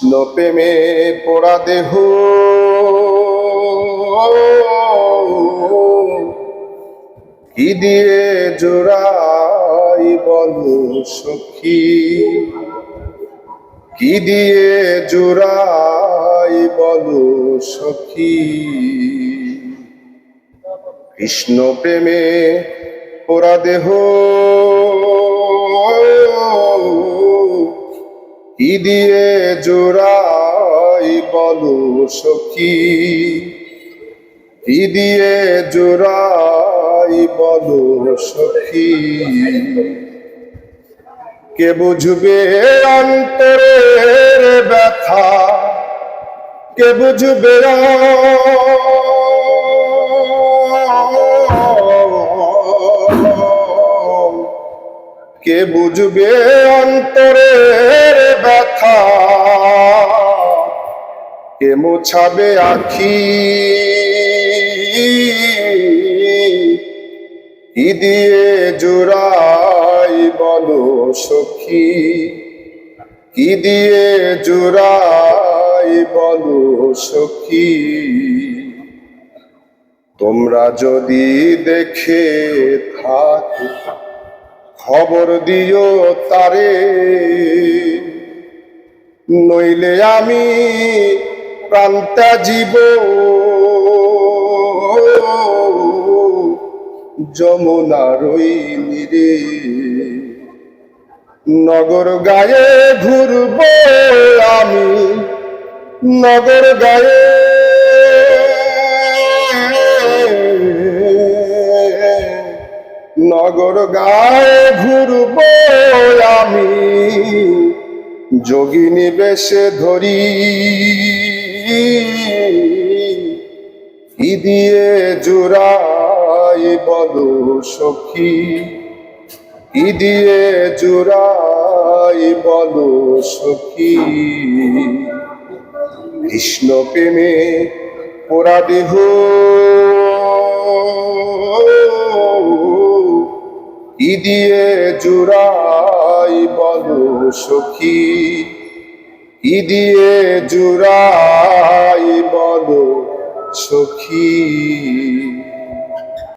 কৃষ্ণ প্রেমে পোড়া দেহ কি দিয়ে জোড়াই বলো সখী, কি দিয়ে জোড়াই বলো সখী। কৃষ্ণ প্রেমে পোড়া দেহ কি দিয়ে জোড়াই বলো সখী, কি দিয়ে জোড়াই বলো সখী। কে বুঝবে অন্তরের ব্যথা, কে বুঝবে কে বুঝবে অন্তরের ব্যথা, কে মোছাবে আখি, কি দিয়ে জোড়াই বলো সখী, কি দিয়ে জোড়াই বলো সখী। তোমরা যদি দেখে থাকো খবর দিও তারে, নইলে আমি প্রান্তা জীব যমুনার ওই নীরে। নগর গায়ে ঘুরব আমি, নগর গায়ে নগর গায়ে ঘুরব আমি, যোগিনী বেশে ধরি, কি দিয়ে জোড়াই বলো সখী, কি দিয়ে জোড়াই বলো সখী। কৃষ্ণ প্রেমে পোড়া দেহ কি দিয়ে জোড়াই বলো সখী, কি দিয়ে জোড়াই বলো সখী।